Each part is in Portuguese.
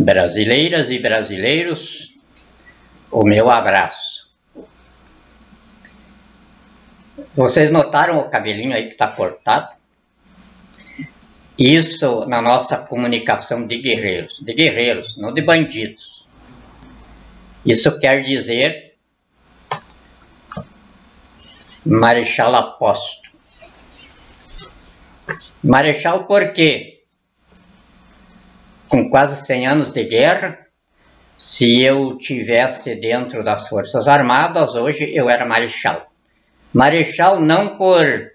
Brasileiras e brasileiros, o meu abraço. Vocês notaram o cabelinho aí que está cortado? Isso na nossa comunicação de guerreiros, não de bandidos. Isso quer dizer Marechal Apóstolo. Marechal por quê? Com quase 100 anos de guerra, se eu tivesse dentro das Forças Armadas, hoje eu era marechal. Marechal não por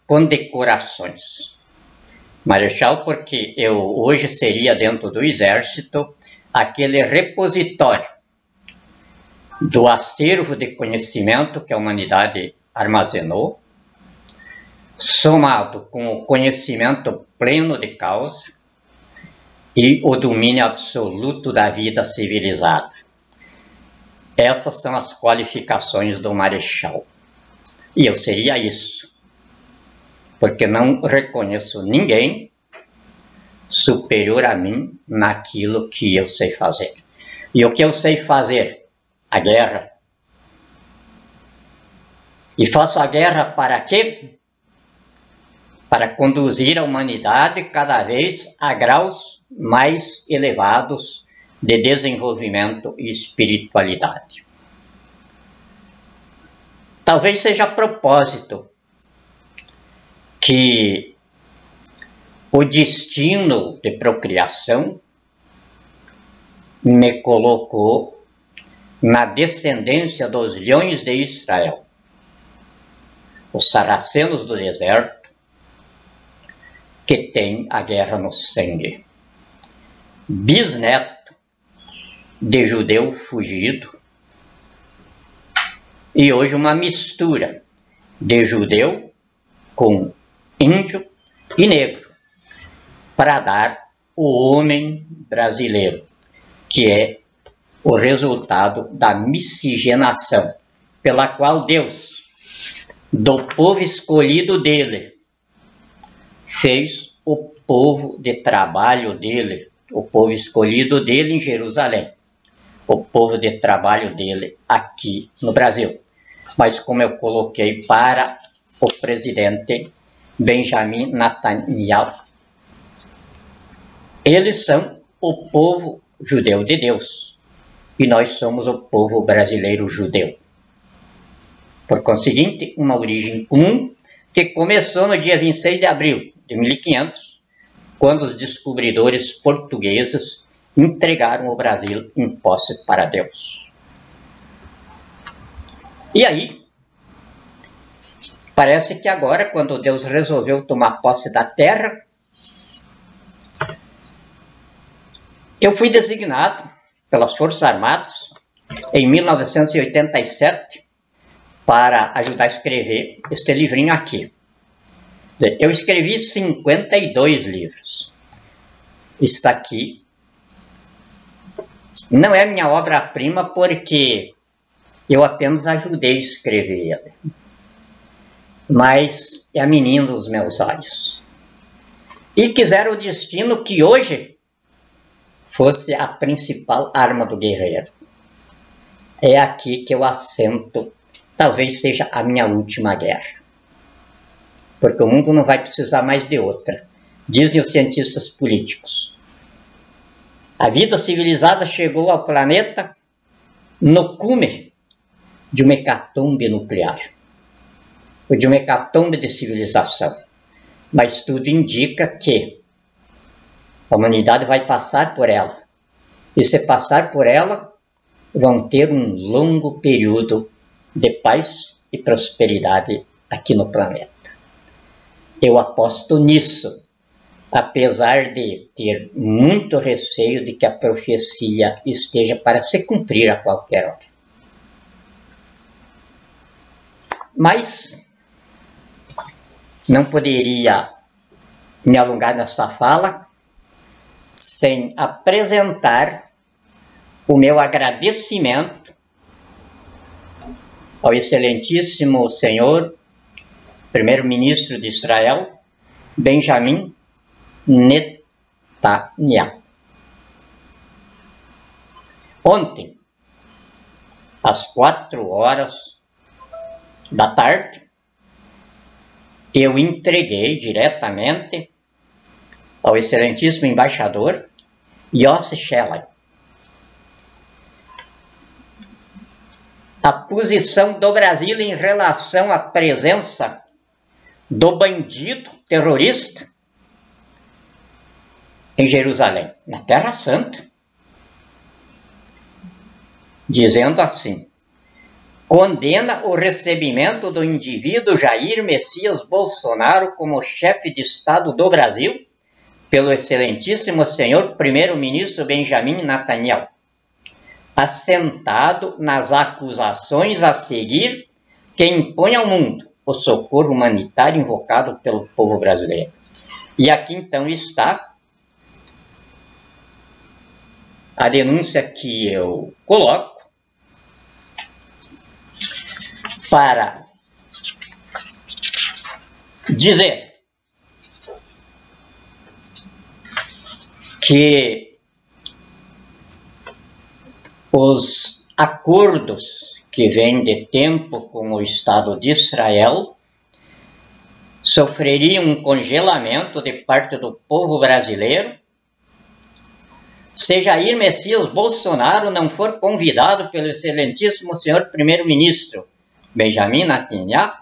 condecorações. Marechal porque eu hoje seria dentro do Exército aquele repositório do acervo de conhecimento que a humanidade armazenou, somado com o conhecimento pleno de causa e o domínio absoluto da vida civilizada. Essas são as qualificações do marechal. E eu seria isso, porque não reconheço ninguém superior a mim naquilo que eu sei fazer. E o que eu sei fazer? A guerra. E faço a guerra para quê? Para conduzir a humanidade cada vez a graus mais elevados de desenvolvimento e espiritualidade. Talvez seja a propósito que o destino de procriação me colocou na descendência dos leões de Israel, os saracenos do deserto, que têm a guerra no sangue. Bisneto de judeu fugido, e hoje uma mistura de judeu com índio e negro, para dar o homem brasileiro, que é o resultado da miscigenação, pela qual Deus, do povo escolhido dele, fez o povo de trabalho dele, o povo escolhido dele em Jerusalém, o povo de trabalho dele aqui no Brasil. Mas como eu coloquei para o presidente Benjamin Netanyahu, eles são o povo judeu de Deus e nós somos o povo brasileiro judeu. Por conseguinte, uma origem comum que começou no dia 26 de abril de 1500, quando os descobridores portugueses entregaram o Brasil em posse para Deus. E aí, parece que agora, quando Deus resolveu tomar posse da terra, eu fui designado pelas Forças Armadas em 1987 para ajudar a escrever este livrinho aqui. Eu escrevi 52 livros. Está aqui. Não é minha obra-prima porque eu apenas ajudei a escrever ele. Mas é a menina dos meus olhos. E quiseram o destino que hoje fosse a principal arma do guerreiro. É aqui que eu assento, talvez seja a minha última guerra. Porque o mundo não vai precisar mais de outra, dizem os cientistas políticos. A vida civilizada chegou ao planeta no cume de uma hecatombe nuclear, ou de uma hecatombe de civilização. Mas tudo indica que a humanidade vai passar por ela. E se passar por ela, vão ter um longo período de paz e prosperidade aqui no planeta. Eu aposto nisso, apesar de ter muito receio de que a profecia esteja para se cumprir a qualquer hora. Mas não poderia me alongar nessa fala sem apresentar o meu agradecimento ao excelentíssimo senhor primeiro-ministro de Israel, Benjamin Netanyahu. Ontem, às 4 horas da tarde, eu entreguei diretamente ao excelentíssimo embaixador Yossi Scheller a posição do Brasil em relação à presença do bandido terrorista em Jerusalém, na Terra Santa, dizendo assim: condena o recebimento do indivíduo Jair Messias Bolsonaro como chefe de Estado do Brasil pelo excelentíssimo senhor primeiro-ministro Benjamin Netanyahu, assentado nas acusações a seguir que impõe ao mundo o socorro humanitário invocado pelo povo brasileiro. E aqui então está a denúncia que eu coloco para dizer que os acordos que vêm de tempo com o Estado de Israel sofreriam um congelamento de parte do povo brasileiro se Jair Messias Bolsonaro não for convidado pelo excelentíssimo senhor primeiro-ministro Benjamin Netanyahu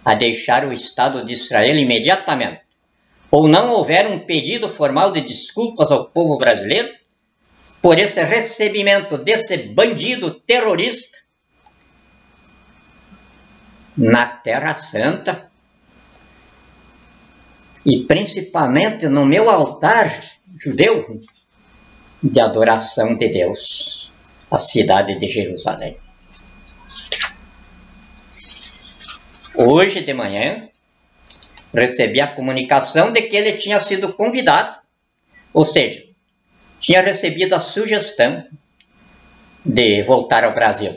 a deixar o Estado de Israel imediatamente, ou não houver um pedido formal de desculpas ao povo brasileiro por esse recebimento desse bandido terrorista na Terra Santa e principalmente no meu altar judeu de adoração de Deus, a cidade de Jerusalém. Hoje de manhã, recebi a comunicação de que ele tinha sido convidado, ou seja, tinha recebido a sugestão de voltar ao Brasil,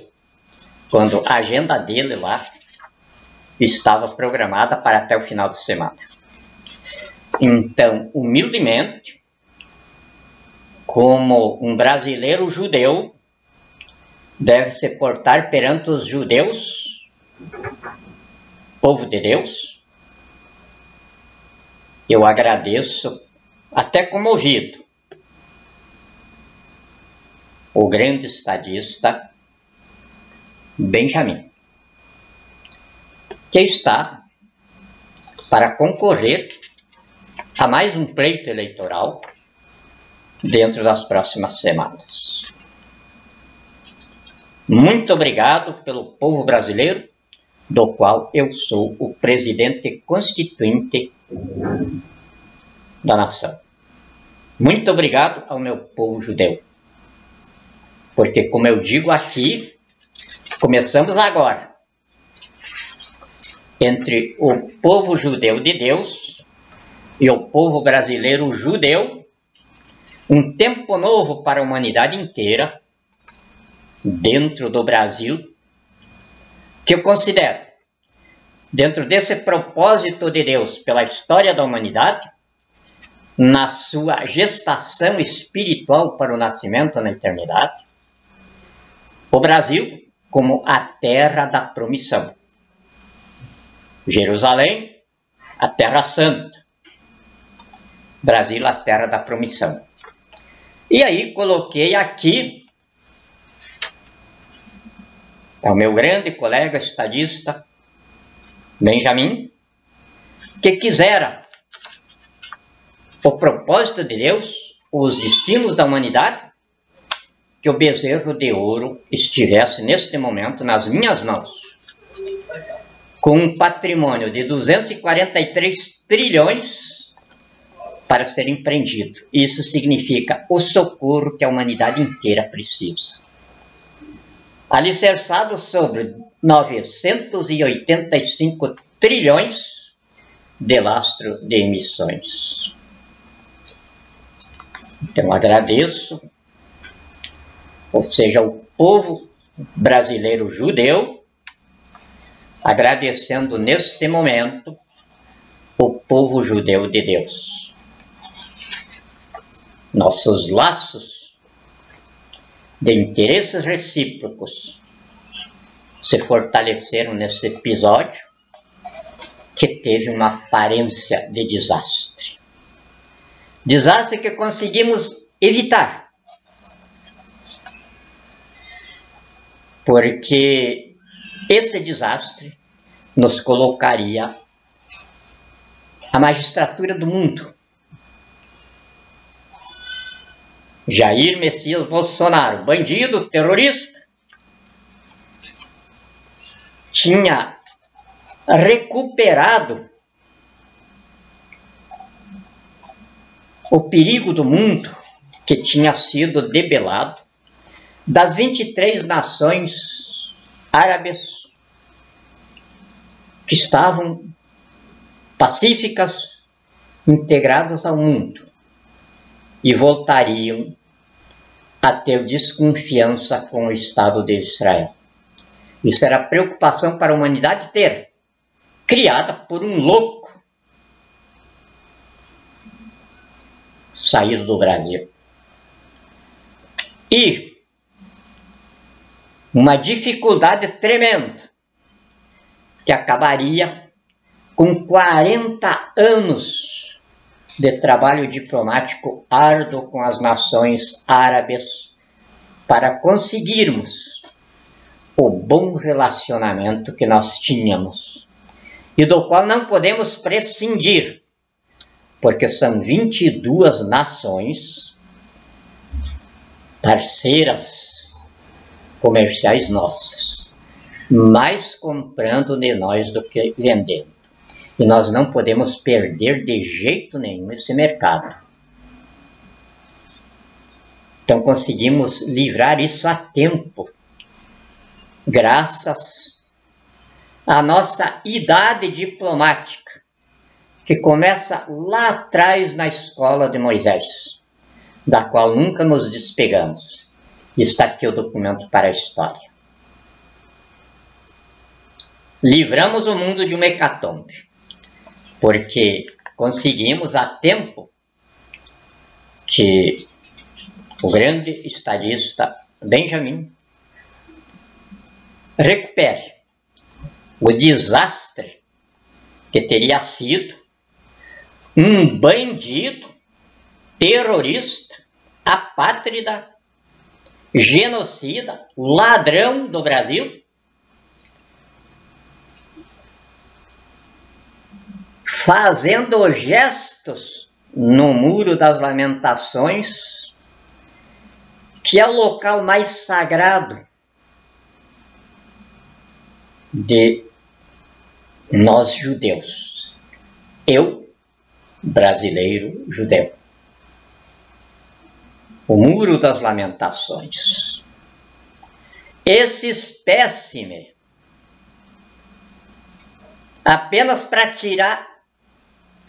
quando a agenda dele lá estava programada para até o final de semana. Então, humildemente, como um brasileiro judeu deve se portar perante os judeus, povo de Deus, eu agradeço, até comovido, o grande estadista Benjamin, que está para concorrer a mais um pleito eleitoral dentro das próximas semanas. Muito obrigado pelo povo brasileiro, do qual eu sou o presidente constituinte da nação. Muito obrigado ao meu povo judeu, porque, como eu digo aqui, começamos agora entre o povo judeu de Deus e o povo brasileiro judeu, um tempo novo para a humanidade inteira, dentro do Brasil, que eu considero, dentro desse propósito de Deus pela história da humanidade, na sua gestação espiritual para o nascimento na eternidade, o Brasil como a terra da promissão. Jerusalém, a terra santa. Brasil, a terra da promissão. E aí coloquei aqui o meu grande colega estadista, Benjamin, que quisera o propósito de Deus, os destinos da humanidade, que o bezerro de ouro estivesse neste momento nas minhas mãos, com um patrimônio de 243 trilhões para ser empreendido. Isso significa o socorro que a humanidade inteira precisa. Alicerçado sobre 985 trilhões de lastro de emissões. Então agradeço, ou seja, o povo brasileiro judeu, agradecendo neste momento o povo judeu de Deus. nossos laços de interesses recíprocos se fortaleceram nesse episódio que teve uma aparência de desastre. Desastre que conseguimos evitar, porque esse desastre nos colocaria a magistratura do mundo. Jair Messias Bolsonaro, bandido, terrorista, tinha recuperado o perigo do mundo que tinha sido debelado das 23 nações árabes que estavam pacíficas, integradas ao mundo, e voltariam a ter desconfiança com o Estado de Israel. Isso era preocupação para a humanidade inteira, criada por um louco saído do Brasil. E uma dificuldade tremenda que acabaria com 40 anos de trabalho diplomático árduo com as nações árabes para conseguirmos o bom relacionamento que nós tínhamos e do qual não podemos prescindir, porque são 22 nações parceiras comerciais nossas, mais comprando de nós do que vendendo. E nós não podemos perder de jeito nenhum esse mercado. Então conseguimos livrar isso a tempo, graças à nossa idade diplomática, que começa lá atrás na escola de Moisés, da qual nunca nos despegamos. Está aqui o documento para a história. Livramos o mundo de uma hecatombe, porque conseguimos a tempo que o grande estadista Benjamin recupere o desastre que teria sido um bandido, terrorista, apátrida, genocida, ladrão do Brasil, fazendo gestos no Muro das Lamentações, que é o local mais sagrado de nós judeus. Eu, brasileiro judeu. O Muro das Lamentações. Esse espécime, apenas para tirar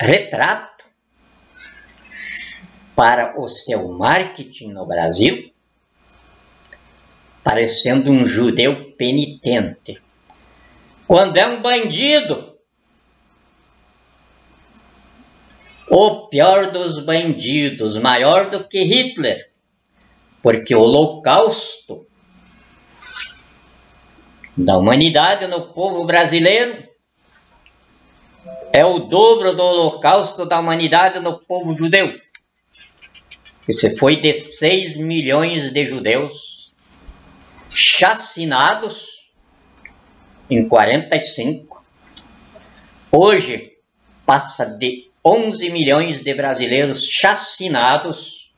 retrato para o seu marketing no Brasil, parecendo um judeu penitente. Quando é um bandido, o pior dos bandidos, maior do que Hitler, porque o holocausto da humanidade no povo brasileiro é o dobro do holocausto da humanidade no povo judeu. Esse foi de 6 milhões de judeus chacinados em 45. Hoje passa de 11 milhões de brasileiros chacinados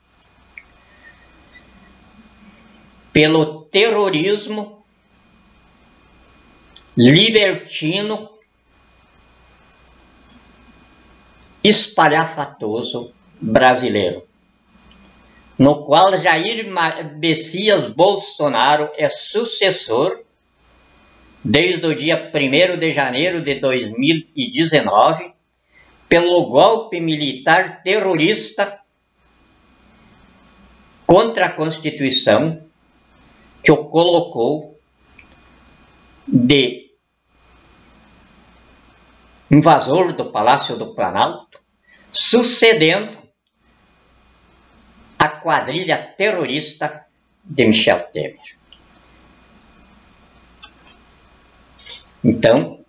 pelo terrorismo libertino espalhafatoso brasileiro, no qual Jair Messias Bolsonaro é sucessor desde o dia 1º de janeiro de 2019, pelo golpe militar terrorista contra a Constituição, que o colocou de invasor do Palácio do Planalto, sucedendo a quadrilha terrorista de Michel Temer. Então,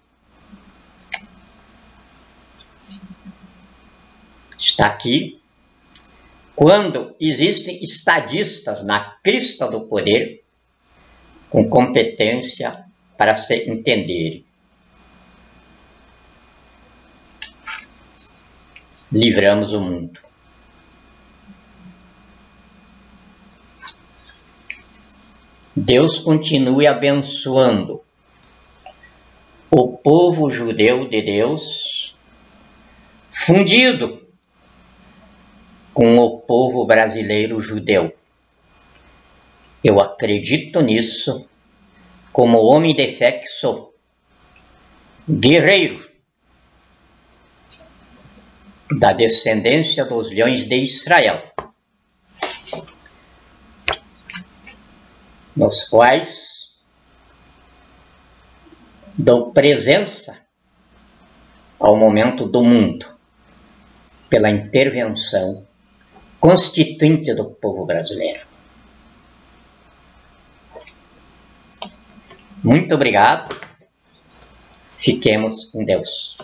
está aqui. Quando existem estadistas na crista do poder, com competência para se entenderem, livramos o mundo. Deus continue abençoando o povo judeu de Deus, fundido com o povo brasileiro judeu. Eu acredito nisso como homem de fé que sou, guerreiro da descendência dos leões de Israel, nos quais dou presença ao momento do mundo pela intervenção constituinte do povo brasileiro. Muito obrigado. Fiquemos com Deus.